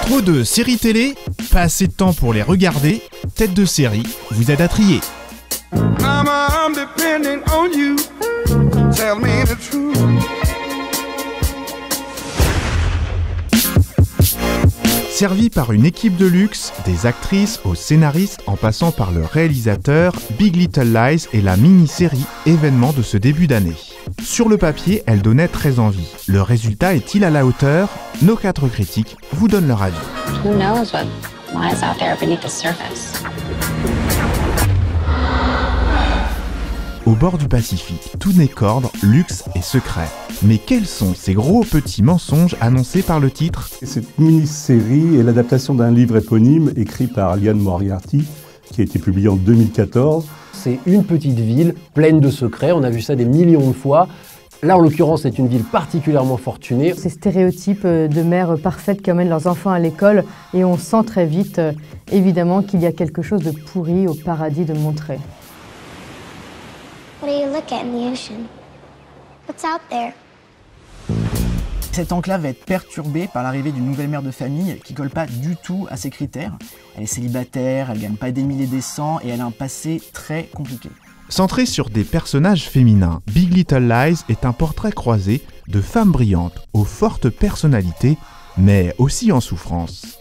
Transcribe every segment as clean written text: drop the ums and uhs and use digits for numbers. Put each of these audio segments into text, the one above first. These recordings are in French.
Trop de séries télé, pas assez de temps pour les regarder, Tête de série vous aide à trier. Mama, I'm depending on you. Tell me the truth. Servi par une équipe de luxe, des actrices aux scénaristes en passant par le réalisateur, Big Little Lies est la mini-série événement de ce début d'année. Sur le papier, elle donnait très envie. Le résultat est-il à la hauteur? Nos 4 critiques vous donnent leur avis. Who knows what lies out there beneath the surface? Au bord du Pacifique, tout n'est qu'ordre, luxe et secret. Mais quels sont ces gros petits mensonges annoncés par le titre? Cette mini-série est l'adaptation d'un livre éponyme écrit par Liane Moriarty, qui a été publié en 2014. C'est une petite ville pleine de secrets, on a vu ça des millions de fois. Là, en l'occurrence, c'est une ville particulièrement fortunée. Ces stéréotypes de mères parfaites qui emmènent leurs enfants à l'école et on sent très vite, évidemment, qu'il y a quelque chose de pourri au paradis de Monterey. What do you look at in the ocean? What's out there? Cette enclave va être perturbée par l'arrivée d'une nouvelle mère de famille qui colle pas du tout à ses critères. Elle est célibataire, elle gagne pas des milliers des cents et elle a un passé très compliqué. Centré sur des personnages féminins, Big Little Lies est un portrait croisé de femmes brillantes aux fortes personnalités, mais aussi en souffrance.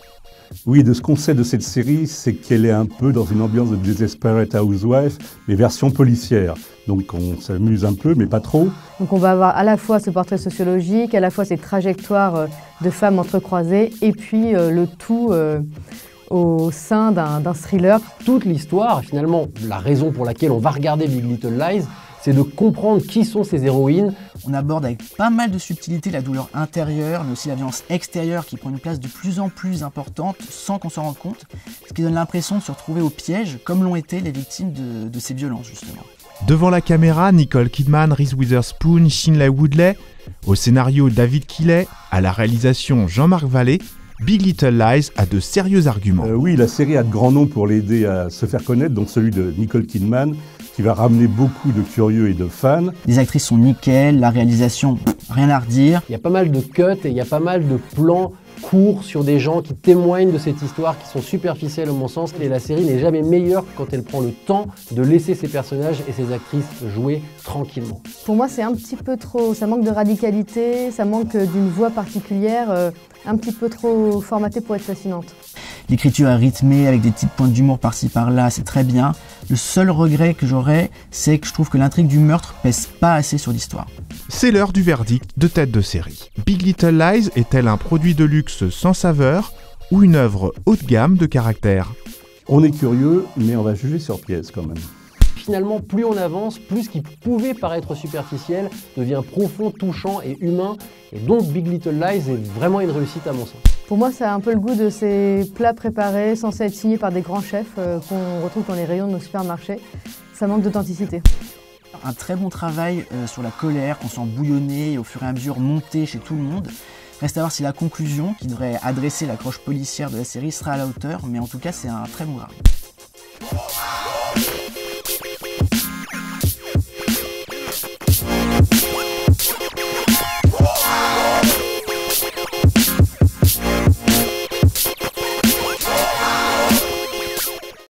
Oui, de ce qu'on sait de cette série, c'est qu'elle est un peu dans une ambiance de Desperate Housewives, mais version policière. Donc on s'amuse un peu, mais pas trop. Donc on va avoir à la fois ce portrait sociologique, à la fois ces trajectoires de femmes entrecroisées, et puis le tout au sein d'un thriller. Toute l'histoire, finalement, la raison pour laquelle on va regarder Big Little Lies, c'est de comprendre qui sont ces héroïnes. On aborde avec pas mal de subtilité la douleur intérieure, mais aussi la violence extérieure qui prend une place de plus en plus importante sans qu'on s'en rende compte, ce qui donne l'impression de se retrouver au piège, comme l'ont été les victimes de ces violences, justement. Devant la caméra, Nicole Kidman, Reese Witherspoon, Shailene Woodley, au scénario David Keeley, à la réalisation Jean-Marc Vallée, Big Little Lies a de sérieux arguments. Oui, la série a de grands noms pour l'aider à se faire connaître, dont celui de Nicole Kidman, qui va ramener beaucoup de curieux et de fans. Les actrices sont nickel, la réalisation, rien à redire. Il y a pas mal de cuts et il y a pas mal de plans courts sur des gens qui témoignent de cette histoire, qui sont superficiels à mon sens. Et la série n'est jamais meilleure que quand elle prend le temps de laisser ses personnages et ses actrices jouer tranquillement. Pour moi, c'est un petit peu trop, ça manque de radicalité, ça manque d'une voix particulière, un petit peu trop formatée pour être fascinante. L'écriture est rythmée avec des petites pointes d'humour par-ci par-là, c'est très bien. Le seul regret que j'aurais, c'est que je trouve que l'intrigue du meurtre pèse pas assez sur l'histoire. C'est l'heure du verdict de Tête de série. Big Little Lies est-elle un produit de luxe sans saveur ou une œuvre haut de gamme de caractère? On est curieux, mais on va juger sur pièce quand même. Finalement, plus on avance, plus ce qui pouvait paraître superficiel devient profond, touchant et humain. Et donc Big Little Lies est vraiment une réussite à mon sens. Pour moi, ça a un peu le goût de ces plats préparés, censés être signés par des grands chefs qu'on retrouve dans les rayons de nos supermarchés. Ça manque d'authenticité. Un très bon travail sur la colère qu'on sent bouillonner et au fur et à mesure monter chez tout le monde. Reste à voir si la conclusion, qui devrait adresser la croche policière de la série, sera à la hauteur, mais en tout cas c'est un très bon travail.